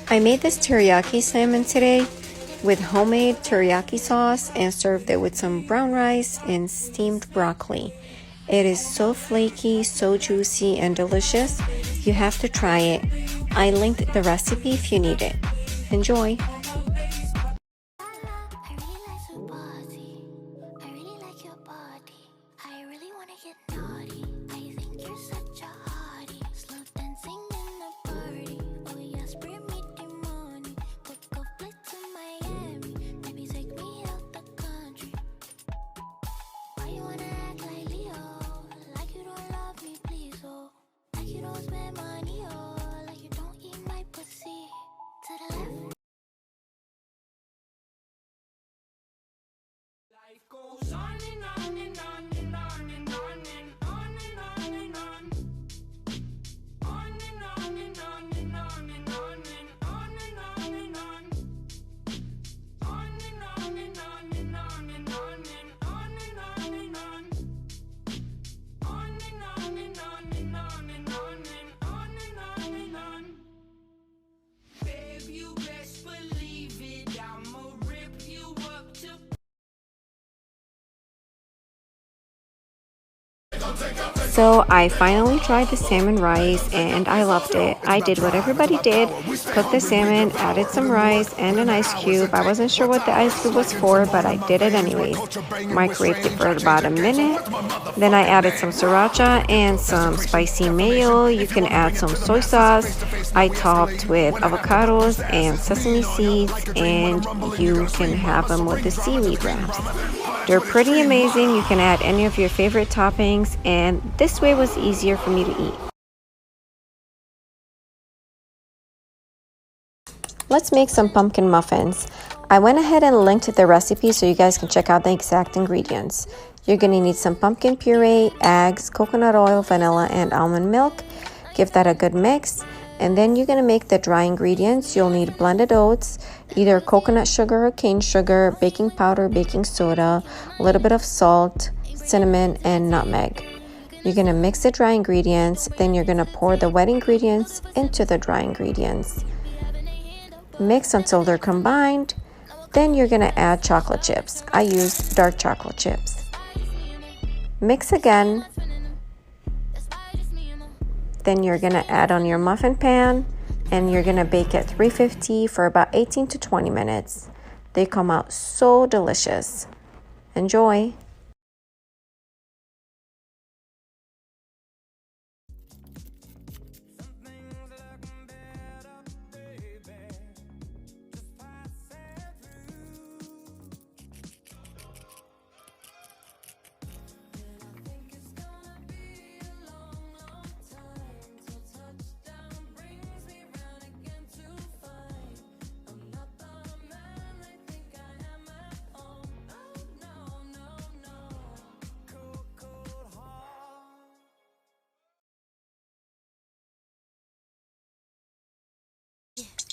I made this teriyaki salmon today with homemade teriyaki sauce and served it with some brown rice and steamed broccoli. It is so flaky, so juicy, and delicious. You have to try it. I linked the recipe if you need it. Enjoy! Goes on and on and on and on and on and on and on and on. On and on and on and on and on and on and on and on. On and on and on and on and on and on and on and on. On and on and on and on and on and on and on and on. Babe, you best believe it, I'ma rip you up to. So I finally tried the salmon rice and I loved it. I did what everybody did, cooked the salmon, added some rice and an ice cube. I wasn't sure what the ice cube was for, but I did it anyways. Microwaved it for about a minute. Then I added some sriracha and some spicy mayo. You can add some soy sauce. I topped with avocados and sesame seeds, and you can have them with the seaweed wraps. They're pretty amazing. You can add any of your favorite toppings, and this way was easier for me to eat. Let's make some pumpkin muffins. I went ahead and linked the recipe so you guys can check out the exact ingredients. You're going to need some pumpkin puree, eggs, coconut oil, vanilla, and almond milk. Give that a good mix. And then you're going to make the dry ingredients. You'll need blended oats, either coconut sugar or cane sugar, baking powder, baking soda, a little bit of salt, cinnamon, and nutmeg. You're going to mix the dry ingredients, then you're going to pour the wet ingredients into the dry ingredients. Mix until they're combined. Then you're going to add chocolate chips. I used dark chocolate chips. Mix again. Then you're going to add on your muffin pan and you're going to bake at 350 for about 18 to 20 minutes. They come out so delicious. Enjoy!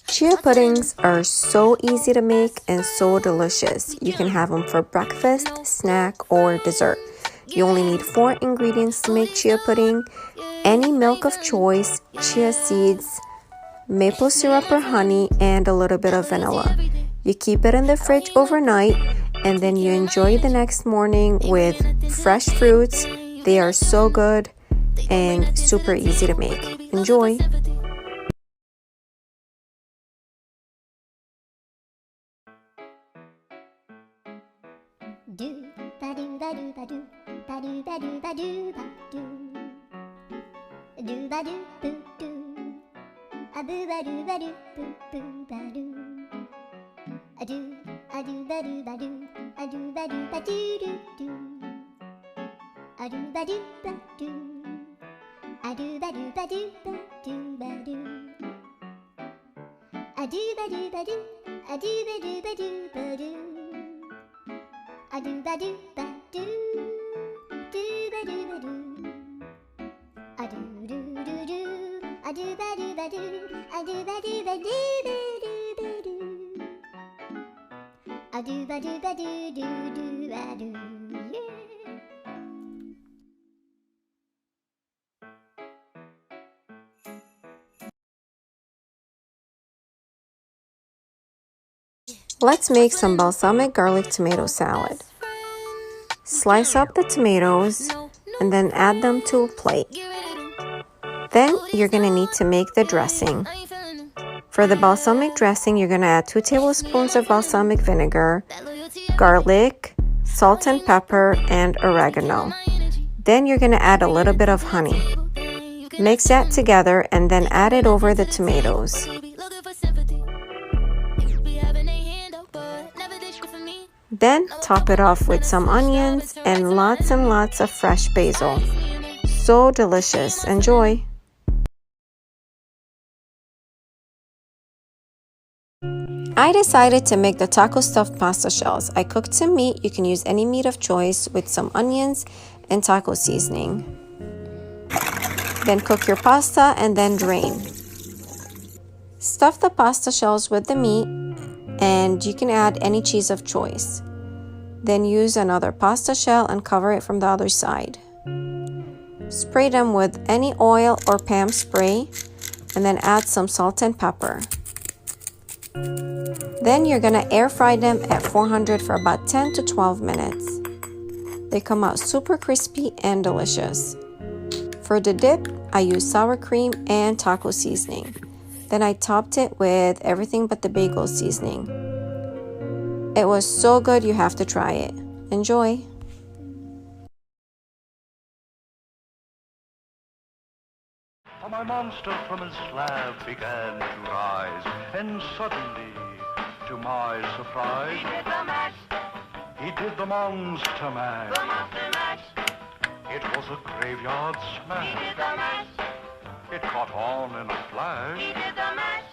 Chia puddings are so easy to make and so delicious. You can have them for breakfast, snack, or dessert. You only need 4 ingredients to make chia pudding: any milk of choice, chia seeds, maple syrup or honey, and a little bit of vanilla. You keep it in the fridge overnight and then you enjoy the next morning with fresh fruits. They are so good and super easy to make. Enjoy! Do ba do ba do ba do ba do ba do ba do ba do ba do boo do a boo ba do ba do boo boo ba do a do ba do ba do a do ba do ba do do do a do ba do ba do a do ba do ba do ba do ba do a do ba do ba do a do ba do ba do ba do a do ba do ba do do ba do ba do a do do do do a do ba do ba do a do ba do ba do ba do ba do a do ba do ba do do do ba do, yeah. Let's make some balsamic garlic tomato salad. Slice up the tomatoes and then add them to a plate. Then you're going to need to make the dressing. For the balsamic dressing, you're going to add 2 tablespoons of balsamic vinegar, garlic, salt and pepper, and oregano. Then you're going to add a little bit of honey. Mix that together and then add it over the tomatoes. Then top it off with some onions and lots of fresh basil. So delicious. Enjoy! I decided to make the taco stuffed pasta shells. I cooked some meat. You can use any meat of choice with some onions and taco seasoning. Then cook your pasta and then drain. Stuff the pasta shells with the meat and you can add any cheese of choice. Then use another pasta shell and cover it from the other side. Spray them with any oil or Pam spray and then add some salt and pepper. Then you're gonna air fry them at 400 for about 10 to 12 minutes. They come out super crispy and delicious. For the dip, I used sour cream and taco seasoning. Then I topped it with everything but the bagel seasoning. It was so good, you have to try it. Enjoy! My monster from his slab began to rise, and suddenly, to my surprise, he did the mash. He did the monster mash. The monster mash. It was a graveyard smash. He did the mash. It caught on in a flash. He did the mash.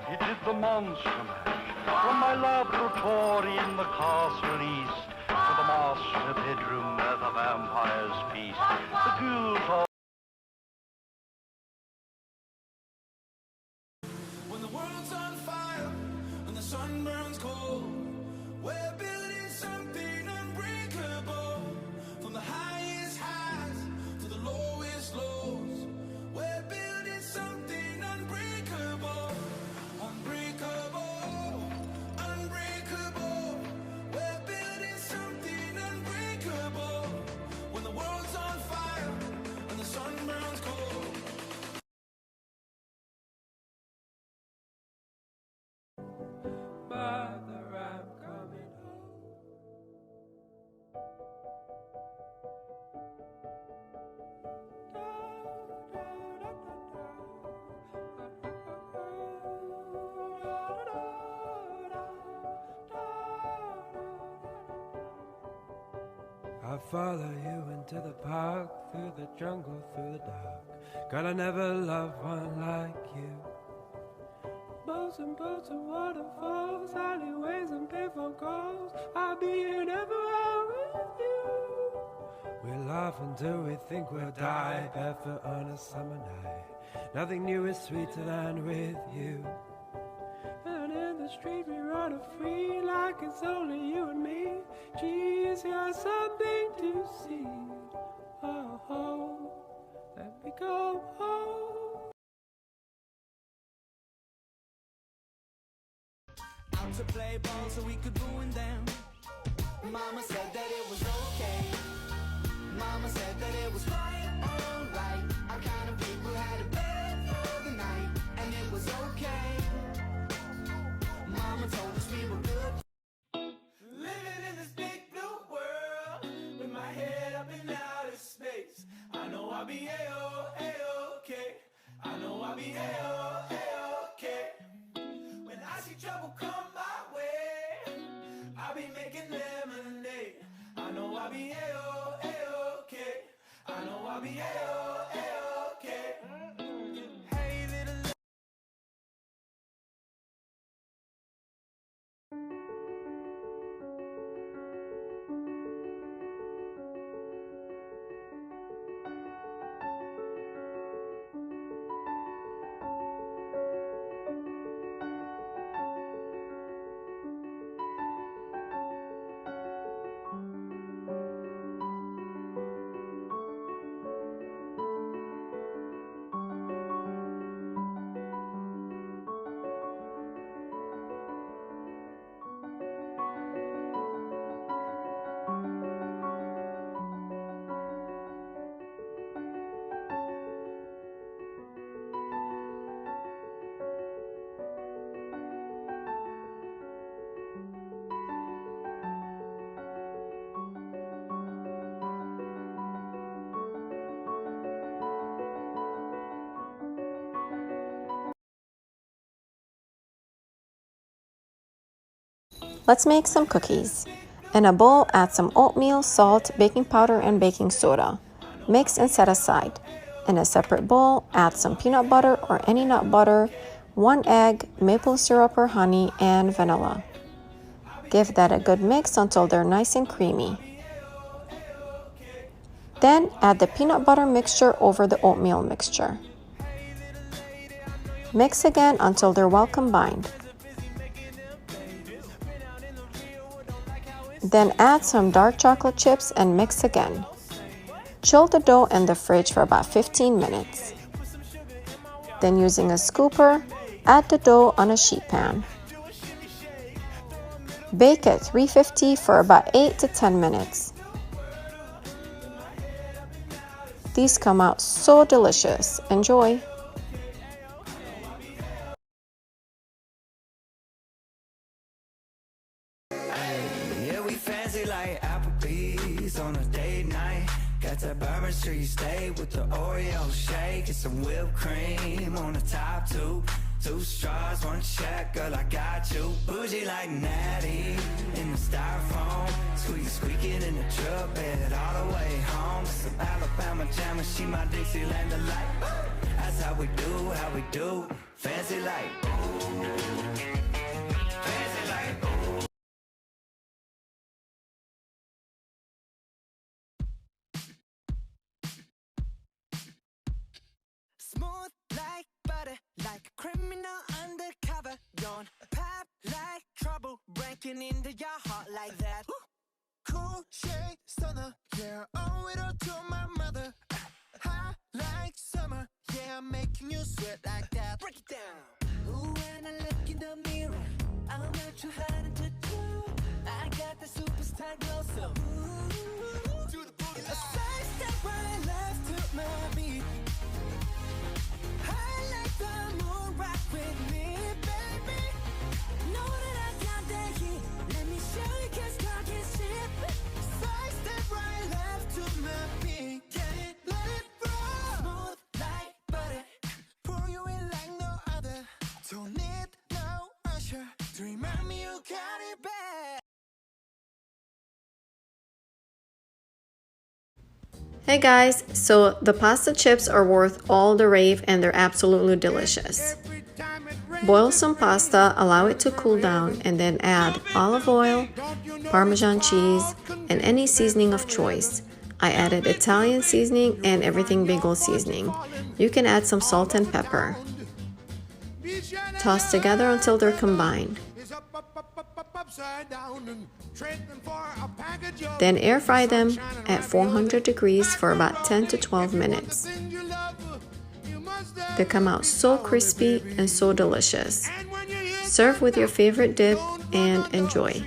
He did the monster mash. From my laboratory in the castle east to the master bedroom where the vampires feast. The ghouls all When the world's on fire, when the sun burns cold, we're building something unbreakable. From the highest highs to the lowest lows, we're building something unbreakable. Unbreakable, unbreakable. We're building something unbreakable. When the world's on fire, when the sun burns cold. Mother, I'm coming home. I'll follow you into the park, through the jungle, through the dark. God, I never loved one like you. Boats and boats and waterfalls, alleyways and payphone calls. I'll be here everywhere with you. We'll laugh until we think we'll die, barefoot on a summer night. Nothing new is sweeter than with you. And in the street we run free, like it's only you and me. Geez, you're something to see. Oh, oh, let me go home. Out to play ball so we could ruin them. Mama said that it was okay. Mama said that it was quite alright. Our kind of people had a bed for the night, and it was okay. Mama told us we were good. Living in this big blue world, with my head up in outer space. I know I'll be A-O-A-OK. I know I'll be A-O-A-OK. When I see trouble come my way, I'll be making lemonade. I know I'll be A-O-A-OK. I know I'll be A-O-A-OK. Hey, little Let's make some cookies. In a bowl, add some oatmeal, salt, baking powder, and baking soda. Mix and set aside. In a separate bowl, add some peanut butter or any nut butter, 1 egg, maple syrup or honey, and vanilla. Give that a good mix until they're nice and creamy. Then add the peanut butter mixture over the oatmeal mixture. Mix again until they're well combined. Then add some dark chocolate chips and mix again. Chill the dough in the fridge for about 15 minutes. Then using a scooper, add the dough on a sheet pan. Bake at 350 for about 8 to 10 minutes. These come out so delicious. Enjoy! Yeah, we fancy like Applebee's on a date night. Got that Bourbon Street steak with the Oreo shake and some whipped cream on the top two. 2 straws, 1 check, girl, I got you. Bougie like Natty in the styrofoam. Squeaking in the truck bed all the way home. Some Alabama jammer, she my Dixieland delight. That's how we do, fancy like. Fancy like. Smooth like butter, like a criminal undercover. Don't pop like trouble, breaking into your heart like that. Cool shade stunner, yeah, owe it all to my mother. High like summer, yeah, I'm making you sweat like that. Break it down. Ooh, when I look in the mirror, I'm not too hard to do. I got the superstar glow, so ooh, do the booty. A side step right left to my beat. I like the moon, rock with me, baby. Know that I got that heat. Let me show you, 'cause talk is cheap. Side step right left to my beat. Get it, let it roll. Smooth like butter, pour you in like no other. Don't need no usher to remind me you got it bad. Hey guys, so the pasta chips are worth all the rave and they're absolutely delicious. Boil some pasta, allow it to cool down, and then add olive oil, Parmesan cheese, and any seasoning of choice. I added Italian seasoning and everything bagel seasoning. You can add some salt and pepper. Toss together until they're combined. Then air fry them at 400 degrees for about 10 to 12 minutes. They come out so crispy and so delicious. Serve with your favorite dip and enjoy.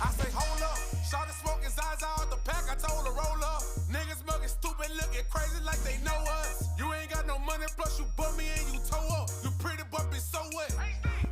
I say, hold up, started smoking Zaza out the pack, I told her roll up. Niggas mugging stupid, looking crazy like they know us. You ain't got no money, plus you bum me and you toe up. You pretty but be so wet.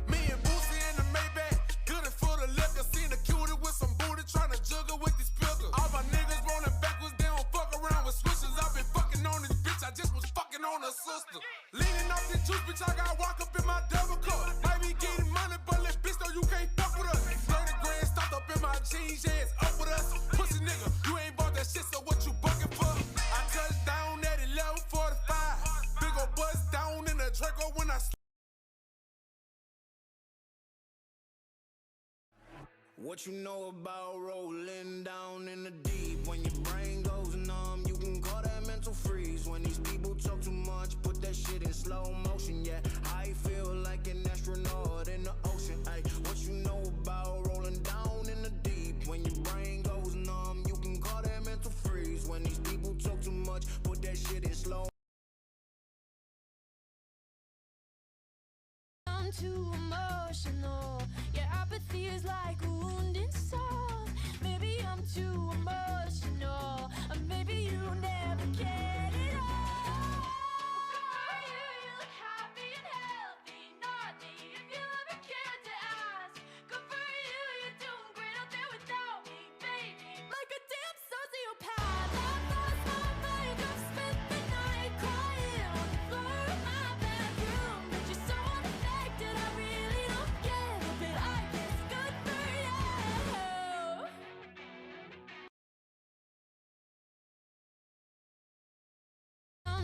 Me and Boosie in the Maybach, good and full of liquor. Seen a cutie with some booty, trying to juggle with these pilgers. All my niggas rolling backwards, they don't fuck around with switches. I been fucking on this bitch, I just was fucking on her sister. Leaning off this juice, bitch, I got walk up in my double cup. Might be getting money, but let bitch know you can't fuck with us. 30 grand stopped up in my jeans, yeah, it's up with us. Pussy nigga, you ain't bought that shit, so what you bucking for? I touched down at 11:45. Big ol' bust down in the Draco when I What you know about rolling down in the deep? When your brain goes numb, you can call that mental freeze. When these people talk too much, put that shit in slow motion. Yeah, I feel like an astronaut in the ocean. Ay, what you know about rolling down in the deep? When your brain goes numb, you can call that mental freeze. When these people talk too much, put that shit in slow. I'm too emotional. Yeah, apathy is like a wounded soul. Maybe I'm too emotional, or maybe you never get it all.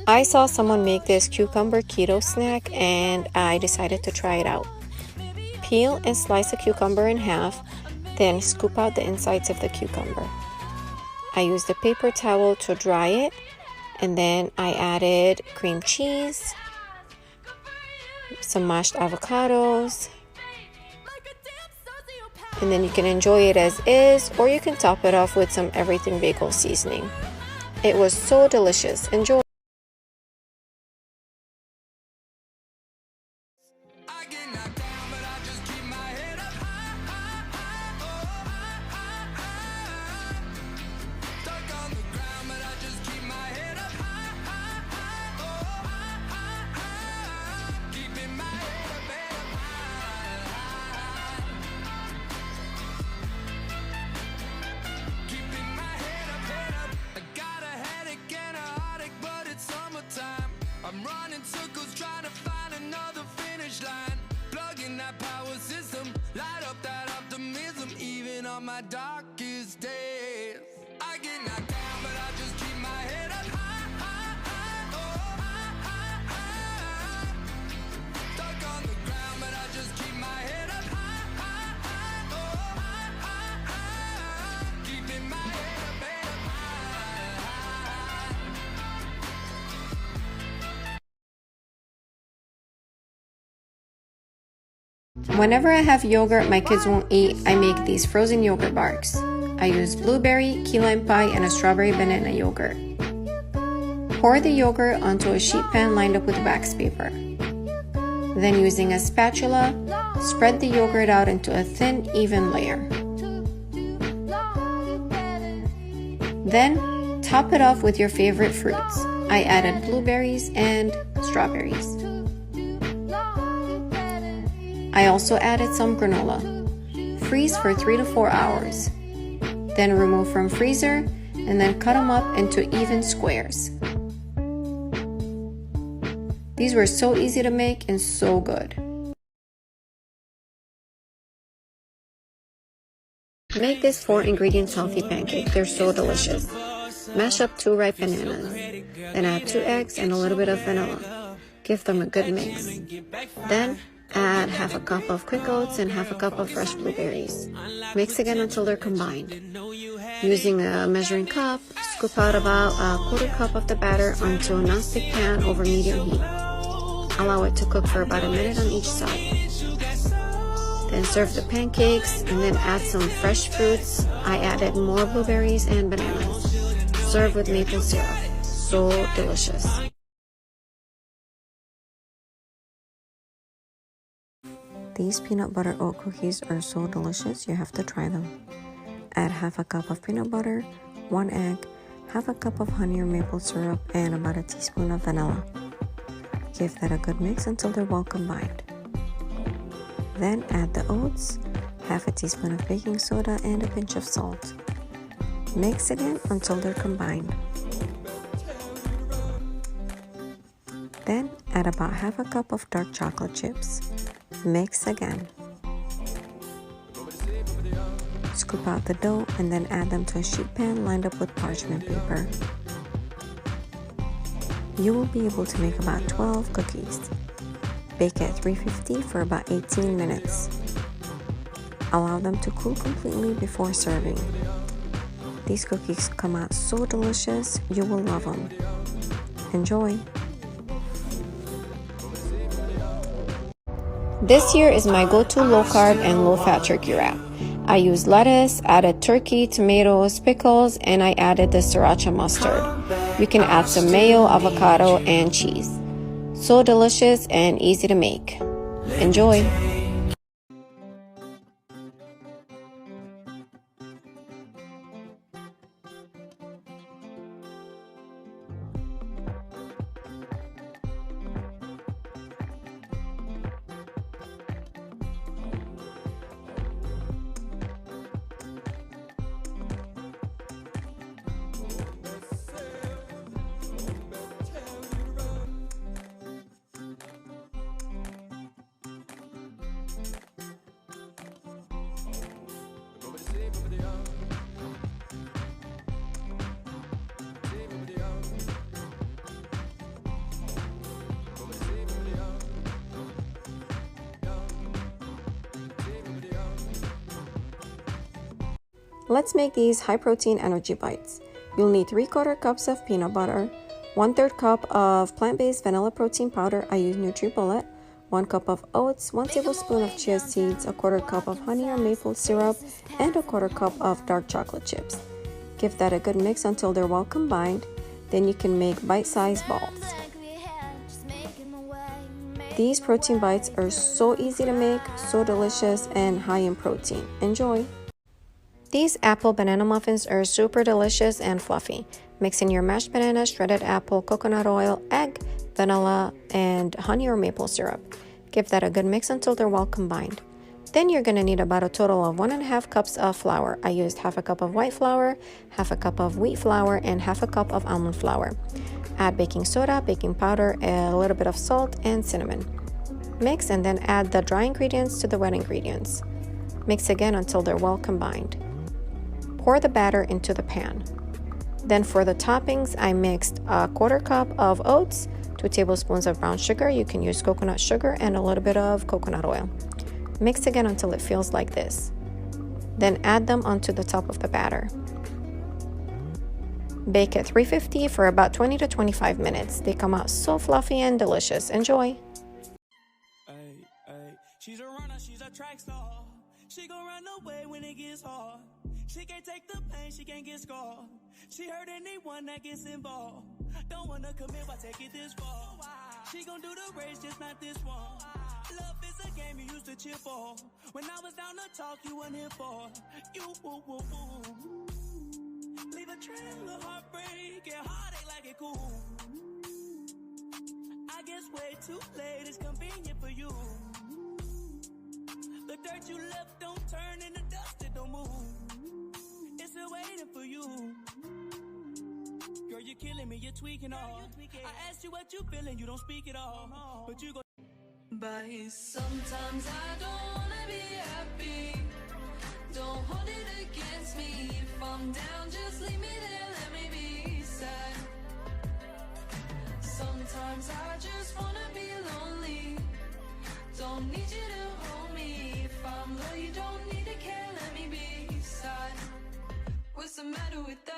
I saw someone make this cucumber keto snack and I decided to try it out. Peel and slice a cucumber in half, then scoop out the insides of the cucumber. I used a paper towel to dry it, and then I added cream cheese, some mashed avocados, and then you can enjoy it as is, or you can top it off with some everything bagel seasoning. It was so delicious. Enjoy. I get knocked down, but I just keep my head up high, Stuck on the ground, but I just keep my head up high, Keeping my head up high. Keeping my head up. I got a headache and a heartache, but it's summertime. I'm running circles trying to find another finish line. Plugging that power system, light up that optimism, even on my darkest days. I get knocked down, but I just keep my head up high, Stuck on the ground, but I just keep my head up high, Keeping my head up high. Whenever I have yogurt my kids won't eat, I make these frozen yogurt bars. I use blueberry, key lime pie, and a strawberry banana yogurt. Pour the yogurt onto a sheet pan lined up with wax paper. Then using a spatula, spread the yogurt out into a thin, even layer. Then, top it off with your favorite fruits. I added blueberries and strawberries. I also added some granola. Freeze for 3 to 4 hours. Then remove from freezer and then cut them up into even squares. These were so easy to make and so good. Make this 4 ingredients healthy pancake. They're so delicious. Mash up 2 ripe bananas. Then add 2 eggs and a little bit of vanilla. Give them a good mix. Then add half a cup of quick oats and half a cup of fresh blueberries. Mix again until they're combined. Using a measuring cup, scoop out about a quarter cup of the batter onto a nonstick pan over medium heat. Allow it to cook for about a minute on each side. Then serve the pancakes and then add some fresh fruits. I added more blueberries and bananas. Serve with maple syrup. So delicious. These peanut butter oat cookies are so delicious, you have to try them. Add half a cup of peanut butter, 1 egg, half a cup of honey or maple syrup, and about a teaspoon of vanilla. Give that a good mix until they're well combined. Then add the oats, half a teaspoon of baking soda, and a pinch of salt. Mix again until they're combined. Then add about half a cup of dark chocolate chips. Mix again. Scoop out the dough and then add them to a sheet pan lined up with parchment paper. You will be able to make about 12 cookies. Bake at 350 for about 18 minutes. Allow them to cool completely before serving. These cookies come out so delicious, you will love them. Enjoy! This year is my go-to low-carb and low-fat turkey wrap. I used lettuce, added turkey, tomatoes, pickles, and I added the sriracha mustard. You can add some mayo, avocado, and cheese. So delicious and easy to make. Enjoy! Let's make these high-protein energy bites. You'll need 3/4 cups of peanut butter, 1/3 cup of plant-based vanilla protein powder, I use NutriBullet, 1 cup of oats, 1 tablespoon of chia seeds, 1/4 cup of honey or maple syrup, and 1/4 cup of dark chocolate chips. Give that a good mix until they're well combined. Then you can make bite-sized balls. These protein bites are so easy to make, so delicious, and high in protein. Enjoy! These apple banana muffins are super delicious and fluffy. Mix in your mashed banana, shredded apple, coconut oil, egg, vanilla, and honey or maple syrup. Give that a good mix until they're well combined. Then you're going to need about a total of 1.5 cups of flour. I used 1/2 cup of white flour, 1/2 cup of wheat flour, and 1/2 cup of almond flour. Add baking soda, baking powder, a little bit of salt, and cinnamon. Mix and then add the dry ingredients to the wet ingredients. Mix again until they're well combined. Pour the batter into the pan. Then for the toppings, I mixed 1/4 cup of oats, 2 tablespoons of brown sugar, you can use coconut sugar, and a little bit of coconut oil. Mix again until it feels like this. Then add them onto the top of the batter. Bake at 350 for about 20 to 25 minutes. They come out so fluffy and delicious. Enjoy! She's a runner, she's a track star. She gon' run away when it gets hard. She can't take the pain, she can't get scarred. She hurt anyone that gets involved. Don't wanna commit, why take it this far? She gon' do the race, just not this one. Love is a game you used to cheer for. When I was down to talk, you weren't here for. You woo woo woo. Leave a trail of heartbreak and heartache like it cool. I guess way too late is convenient for you. The dirt you left don't turn into dust, it don't move. It's still waiting for you. Girl, you're killing me, you're tweaking all. I asked you what you feeling, you don't speak at all. But you go. But sometimes I don't wanna be happy. Don't hold it against me. If I'm down, just leave me there, let me be sad. Sometimes I just wanna be lonely. Don't need you to hold me. If I'm low, you don't need to care, let me be sad. What's the matter with that?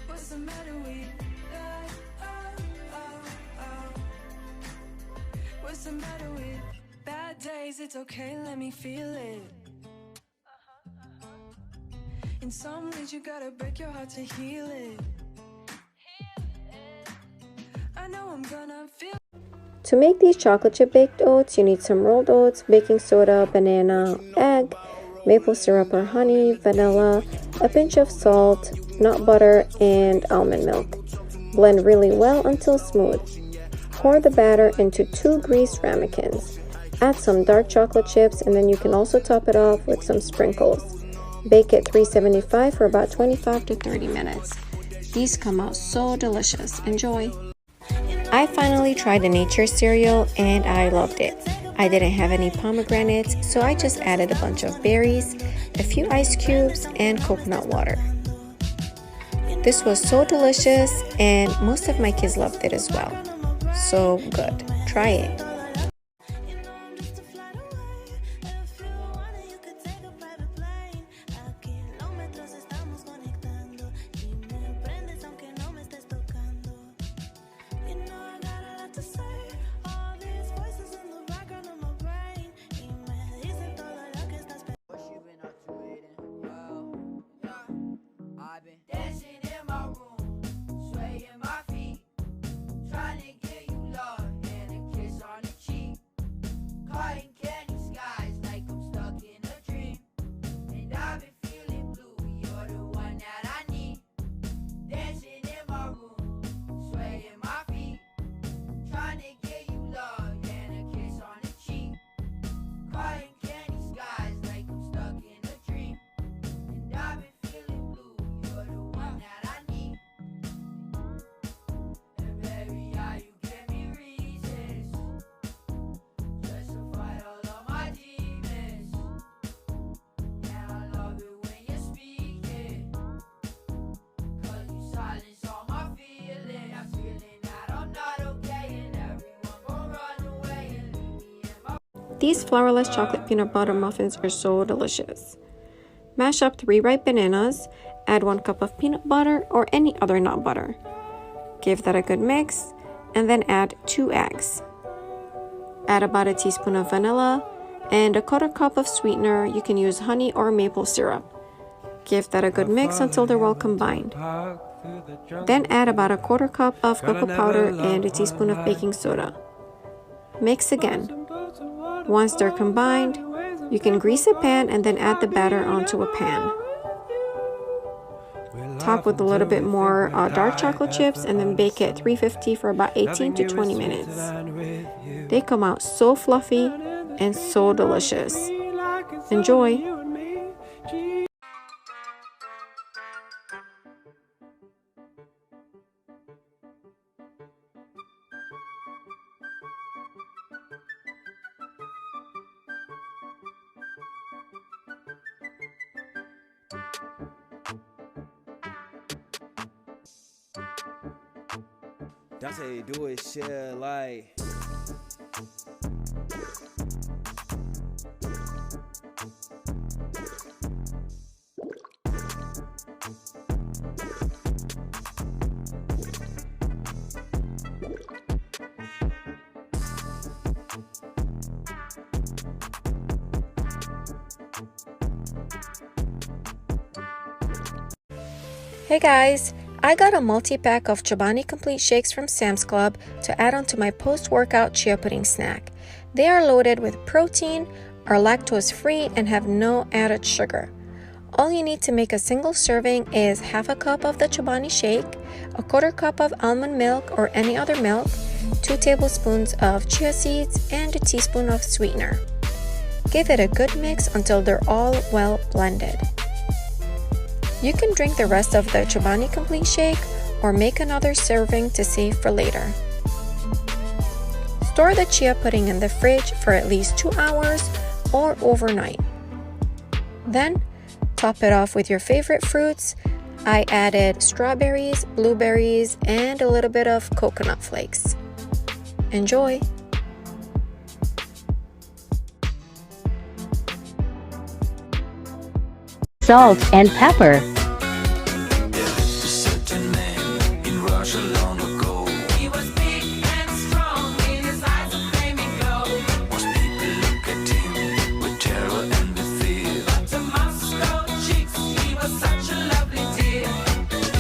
What's the matter with that? What's the matter with bad days? It's okay, let me feel it. In some ways you gotta break your heart to heal it. I know I'm gonna feel. To make these chocolate chip baked oats, you need some rolled oats, baking soda, banana, egg, maple syrup or honey, vanilla, a pinch of salt, nut butter, and almond milk. Blend really well until smooth. Pour the batter into 2 greased ramekins. Add some dark chocolate chips, and then you can also top it off with some sprinkles. Bake at 375 for about 25 to 30 minutes. These come out so delicious. Enjoy! I finally tried the nature cereal and I loved it. I didn't have any pomegranates, so I just added a bunch of berries, a few ice cubes, and coconut water. This was so delicious and most of my kids loved it as well. So good. Try it. Dancing in my room, swaying my feet, trying to get you love and a kiss on These flourless chocolate peanut butter muffins are so delicious. Mash up 3 ripe bananas, add 1 cup of peanut butter or any other nut butter. Give that a good mix, and then add 2 eggs. Add about a teaspoon of vanilla and a 1/4 cup of sweetener. You can use honey or maple syrup. Give that a good mix until they're well combined. Then add about a 1/4 cup of cocoa powder and a teaspoon of baking soda. Mix again. Once they're combined, you can grease a pan and then add the batter onto a pan. Top with a little bit more dark chocolate chips and then bake at 350 for about 18 to 20 minutes. They come out so fluffy and so delicious. Enjoy! That's how you do it, shit, like. Hey guys! I got a multi-pack of Chobani Complete Shakes from Sam's Club to add on to my post-workout chia pudding snack. They are loaded with protein, are lactose-free, and have no added sugar. All you need to make a single serving is 1/2 cup of the Chobani shake, a 1/4 cup of almond milk or any other milk, 2 tablespoons of chia seeds, and a teaspoon of sweetener. Give it a good mix until they're all well blended. You can drink the rest of the Chobani Complete Shake or make another serving to save for later. Store the chia pudding in the fridge for at least 2 hours or overnight. Then, top it off with your favorite fruits. I added strawberries, blueberries, and a little bit of coconut flakes. Enjoy! Salt and pepper. He was big and strong in his eyes a flaming glow. But to Moscow chicks, he was such a lovely dear.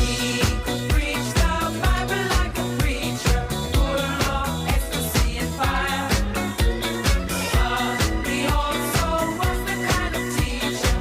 He could preach the Bible like a preacher, full of ecstasy and fire. But he also was the kind of teacher.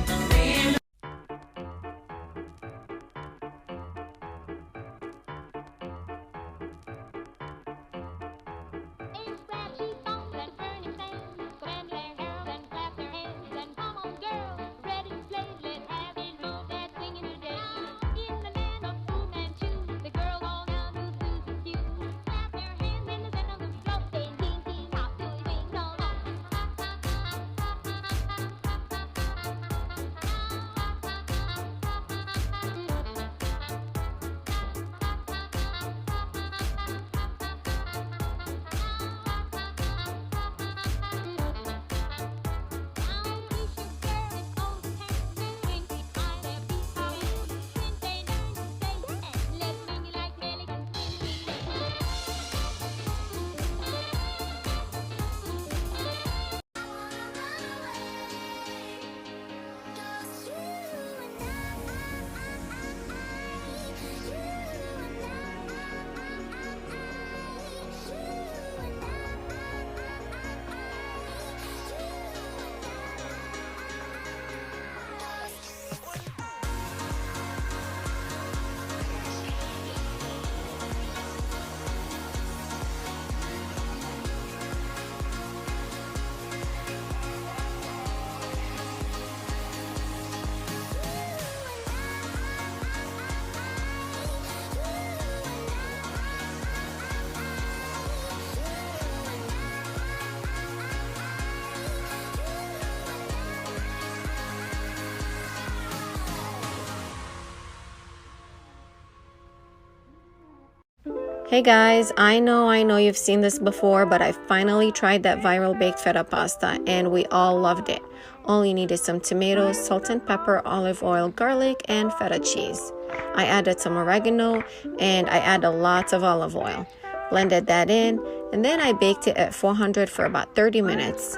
Hey guys, I know you've seen this before, but I finally tried that viral baked feta pasta and we all loved it. All you need is some tomatoes, salt and pepper, olive oil, garlic, and feta cheese. I added some oregano and I added lots of olive oil. Blended that in and then I baked it at 400 for about 30 minutes.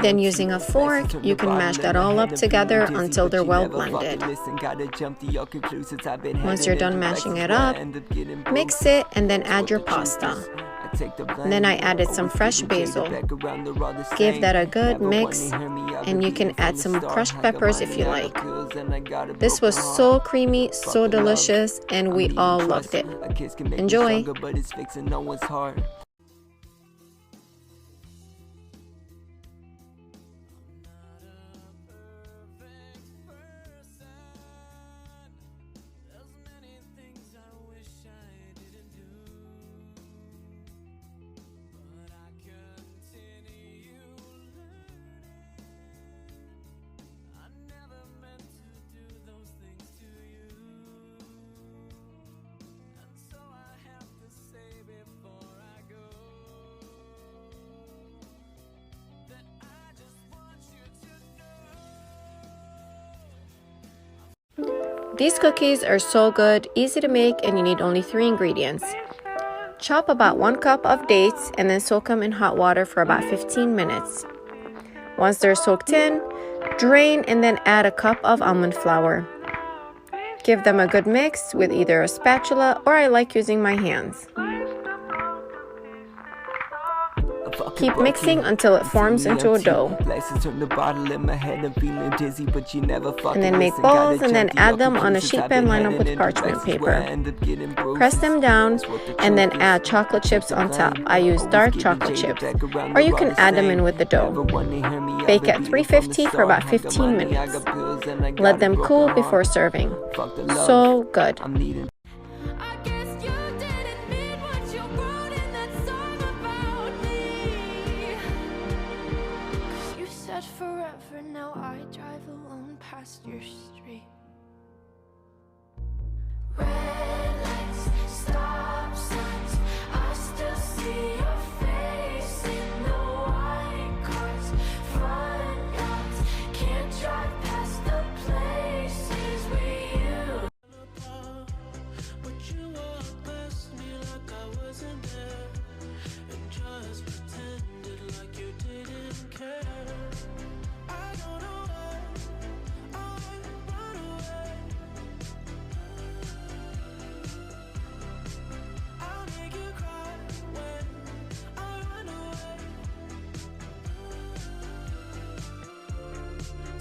Then using a fork, you can mash that all up together until they're well blended. Once you're done mashing it up, mix it and then add your pasta. And then I added some fresh basil. Give that a good mix and you can add some crushed peppers if you like. This was so creamy, so delicious, and we all loved it. Enjoy! These cookies are so good, easy to make, and you need only 3 ingredients. Chop about 1 cup of dates and then soak them in hot water for about 15 minutes. Once they're soaked in, drain and then add a cup of almond flour. Give them a good mix with either a spatula or I like using my hands. Keep mixing until it forms into a dough. And then make balls and then add them on a sheet pan lined up with parchment paper. Press them down and then add chocolate chips on top. I use dark chocolate chips, or you can add them in with the dough. Bake at 350 for about 15 minutes. Let them cool before serving. So good. Forever now I drive alone past your street. Red lights, stop signs, I still see your face in the white cars, front yards, can't drive past the places we used. But you walked past me like I wasn't there, and just pretended like you didn't care. I don't know why I run away. I'll make you cry when I run away.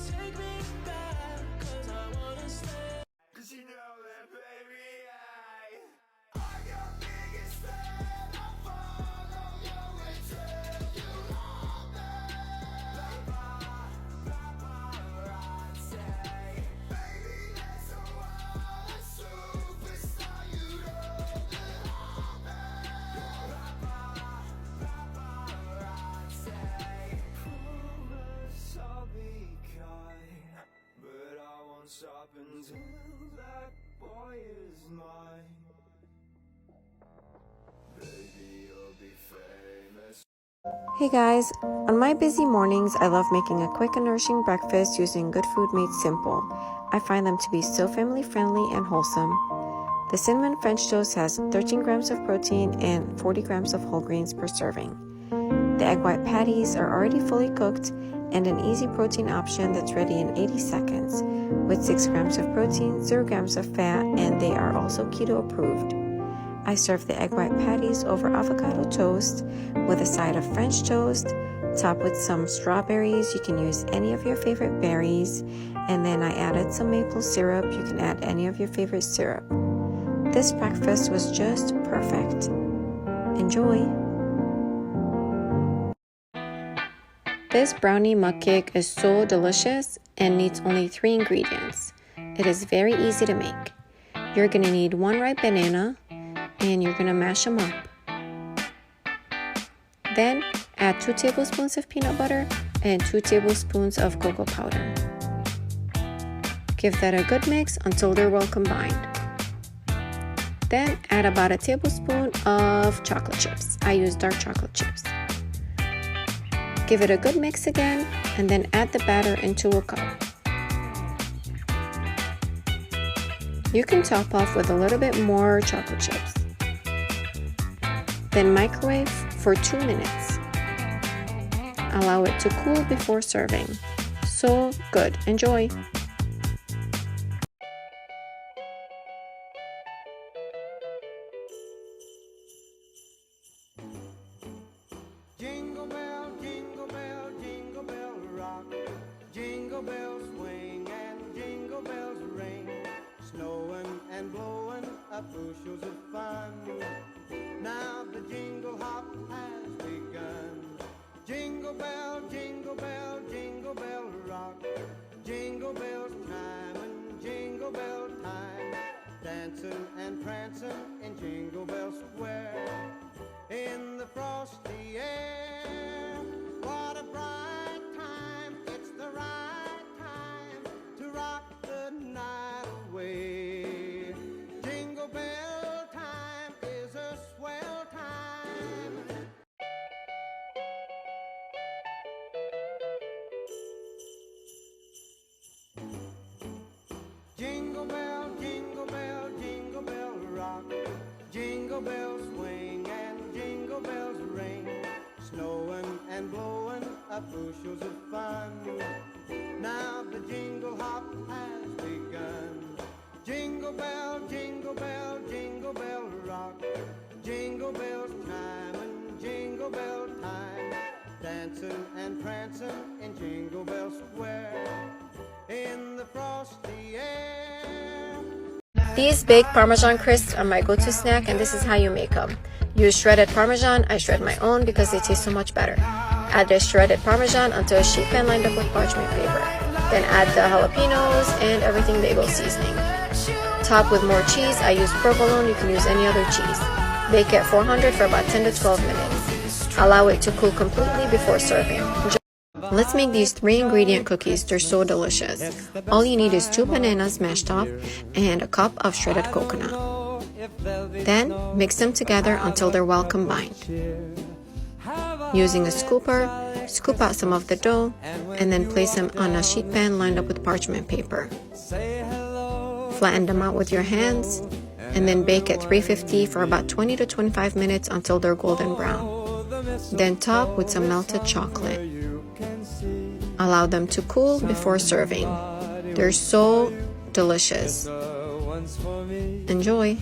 Take me back, 'cause I wanna stay. 'Cause you know that, baby, I'm your biggest fan. I follow your way till you love me. Stop until that boy is mine. Baby, you'll be famous. Hey guys, on my busy mornings, I love making a quick and nourishing breakfast using good food made simple. I find them to be so family friendly and wholesome. The cinnamon French toast has 13 grams of protein and 40 grams of whole grains per serving. The egg white patties are already fully cooked and an easy protein option that's ready in 80 seconds with 6 grams of protein, 0 grams of fat, and they are also keto approved. I serve the egg white patties over avocado toast with a side of French toast, topped with some strawberries. You can use any of your favorite berries, and then I added some maple syrup. You can add any of your favorite syrup. This breakfast was just perfect. Enjoy! This brownie mug cake is so delicious and needs only 3 ingredients. It is very easy to make. You're going to need 1 ripe banana and you're going to mash them up. Then add 2 tablespoons of peanut butter and 2 tablespoons of cocoa powder. Give that a good mix until they're well combined. Then add about a tablespoon of chocolate chips. I use dark chocolate chips. Give it a good mix again, and then add the batter into a cup. You can top off with a little bit more chocolate chips. Then microwave for 2 minutes. Allow it to cool before serving. So good. Enjoy! Jingle bell, jingle bell, jingle bell rock. Jingle bells swing and jingle bells ring. Snowing and blowing up bushels of fun. Now the jingle hop has begun. Jingle bell, jingle bell, jingle bell rock. Jingle bells chiming, jingle bell time. Dancing and prancing in Jingle Bell Square. In the frosty air, what a bright time. It's the right time to rock the night away. Jingle bell time is a swell time. Jingle bell, jingle bell, jingle bell rock. Jingle bells swing and jingle bells ring. Snowing and blowing up bushels of fun. Now the jingle hop has begun. Jingle bell, jingle bell, jingle bell rock. Jingle bells chiming, jingle bell time. Dancing and prancing in Jingle Bell Square. In the frosty air. These baked Parmesan crisps are my go-to snack, and this is how you make them. Use shredded Parmesan. I shred my own because they taste so much better. Add the shredded Parmesan onto a sheet pan lined up with parchment paper. Then add the jalapenos and everything bagel seasoning. Top with more cheese. I use provolone. You can use any other cheese. Bake at 400 for about 10 to 12 minutes. Allow it to cool completely before serving. Let's make these 3-ingredient cookies. They're so delicious. All you need is 2 bananas mashed up and a cup of shredded coconut. Then mix them together until they're well combined. Using a scooper, scoop out some of the dough and then place them on a sheet pan lined up with parchment paper. Flatten them out with your hands and then bake at 350 for about 20 to 25 minutes until they're golden brown. Then top with some melted chocolate. Allow them to cool before serving. They're so delicious. Enjoy!